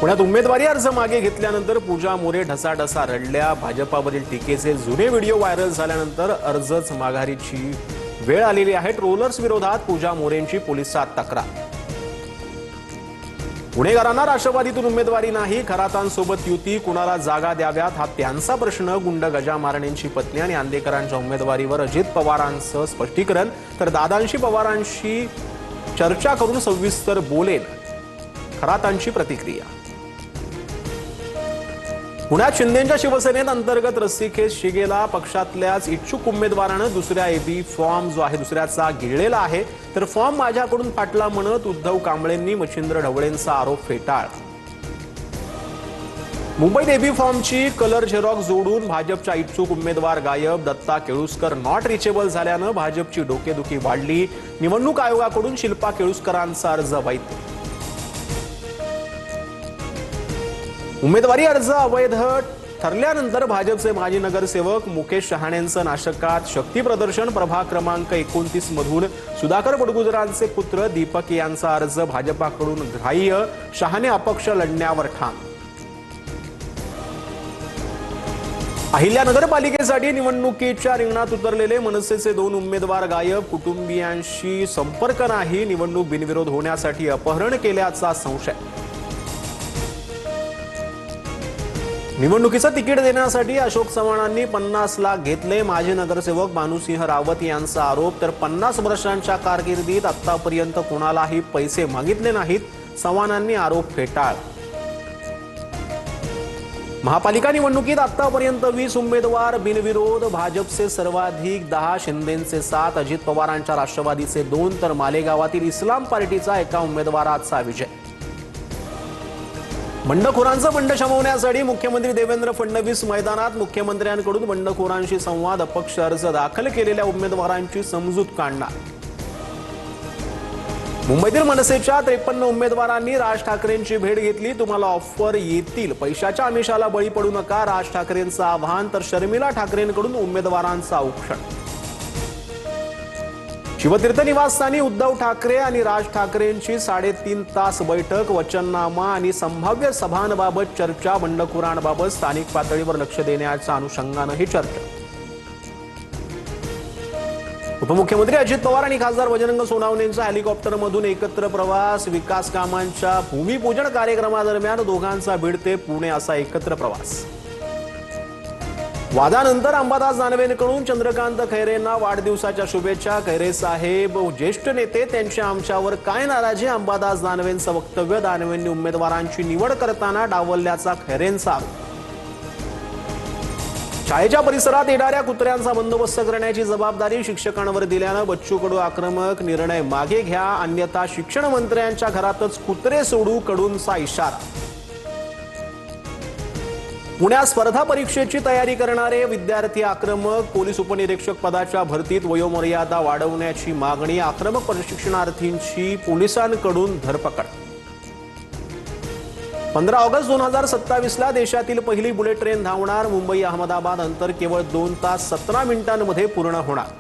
पुण्यात उमेदवारी अर्ज मागे घेतल्यानंतर पूजा मोरे ढसाढसा रडल्या। भाजपावरील टीकेचे जुने व्हिडिओ व्हायरल झाल्यानंतर अर्जच माघारीची वेळ आलेली आहे। ट्रोलर्स विरोधात पूजा मोरेंची पोलिसात तक्रार। पुणेकरांना राष्ट्रवादीतून उमेदवारी नाही, खरातांसोबत युती, कुणाला जागा द्याव्यात हा त्यांचा प्रश्न। गुंड गजा मारणेंची पत्नी आणि आंदेकरांच्या उमेदवारीवर अजित पवारांचं स्पष्टीकरण, तर दादांशी पवारांशी चर्चा करून सविस्तर बोलेन, खरातांची प्रतिक्रिया। पुण्यात शिंदेंच्या शिवसेनेत अंतर्गत रस्सीखेच शिगेला। पक्षातल्याच इच्छुक उमेदवारानं दुसऱ्या एबी फॉर्म जो आहे दुसऱ्याचा गिळलेला आहे, तर फॉर्म माझ्याकडून फाटला म्हणत उद्धव कांबळेंनी मच्छिंद्र ढवळेंचा आरोप फेटाळला। मुंबईत एबी फॉर्मची कलर झेरॉक्स जोडून भाजपच्या इच्छुक उमेदवार गायब। दत्ता केळुसकर नॉट रिचेबल झाल्यानं भाजपची डोकेदुखी वाढली। निवडणूक आयोगाकडून शिल्पा केळुसकरांचा अर्ज वैध। उमेदवारी अर्ज अवैध ठरल्यानंतर भाजपचे माजी नगरसेवक मुकेश शहाणेंचं नाशकात शक्ती प्रदर्शन। प्रभाग क्रमांक 29 मधून सुधाकर बडगुजरांचे पुत्र दीपक यांचा अर्ज भाजपाकडून ग्राह्य। शहाणे अपक्ष लढण्यावर ठाम। अहिल्या नगरपालिकेसाठी निवडणुकीच्या रिंगणात उतरलेले मनसेचे 2 उमेदवार गायब। कुटुंबियांशी संपर्क नाही, निवडणूक बिनविरोध होण्यासाठी अपहरण केल्याचा संशय। निवडणुकीचं तिकीट देण्यासाठी अशोक चव्हाणांनी 50 लाख घेतले। माजी नगरसेवक भानुसिंह रावत यांचा आरोप, तर 50 वर्षांच्या कारकिर्दीत आतापर्यंत कोणालाही पैसे मागितले नाहीत, चव्हाणांनी आरोप फेटाळला। महापालिका निवडणुकीत आतापर्यंत 20 उमेदवार बिनविरोध। भाजपचे सर्वाधिक 10, शिंदेंचे 7, अजित पवारांच्या राष्ट्रवादीचे 2, तर मालेगावातील इस्लाम पार्टीचा एका उमेदवाराचा विजय। बंडखोरांचं बंड शमवण्यासाठी मुख्यमंत्री देवेंद्र फडणवीस मैदानात। मुख्यमंत्र्यांकडून बंडखोरांशी संवाद, अपक्ष अर्ज दाखल केलेल्या उमेदवारांची समजूत काढणार। मुंबईतील मनसेच्या 53 उमेदवारांनी राज ठाकरेंची भेट घेतली। तुम्हाला ऑफर येतील, पैशाच्या आमिषाला बळी पडू नका, राज ठाकरेंचं आवाहन। तर शर्मिला ठाकरेंकडून उमेदवारांचा औक्षण। शिवतीर्थ निवासस्थानी उद्धव ठाकरे आणि राज ठाकरेंची 3.5 तास बैठक। वचननामा आणि संभाव्य सभांबाबत चर्चा। बंडखोरांबाबत स्थानिक पातळीवर लक्ष देण्याच्या अनुषंगानं ही चर्चा। उपमुख्यमंत्री अजित पवार आणि खासदार बजरंग सोनवणेंचा हेलिकॉप्टरमधून एकत्र प्रवास। विकास कामांच्या भूमिपूजन कार्यक्रमादरम्यान दोघांचा बीड ते पुणे असा एकत्र प्रवास। वादानंतर अंबादास दानवेंकडून चंद्रकांत खैरेंना वाढदिवसाच्या शुभेच्छा। खैरे साहेब ज्येष्ठ नेते, त्यांची आमच्यावर काय नाराजी? अंबादास दानवेंचं वक्तव्य। दानवेंनी उमेदवारांची निवड करताना डावलल्याचा खैरेंचा आरोप। शाळेच्या परिसरात येणाऱ्या कुत्र्यांचा बंदोबस्त करण्याची जबाबदारी शिक्षकांवर दिल्यानं बच्चू कडू आक्रमक। निर्णय मागे घ्या, अन्यथा शिक्षण मंत्र्यांच्या घरातच कुत्रे सोडू, कडूंचा इशारा। पुण्यात स्पर्धा परीक्षेची तयारी करणारे विद्यार्थी आक्रमक। पोलीस उपनिरीक्षक पदाच्या भरतीत वयोमर्यादा वाढवण्याची मागणी। आक्रमक प्रशिक्षणार्थींची पोलिसांकडून धरपकड। 15 ऑगस्ट 2027 ला देशातील पहिली बुलेट ट्रेन धावणार। मुंबई अहमदाबाद अंतर केवळ 2 तास 17 मिनिटांमध्ये पूर्ण होणार।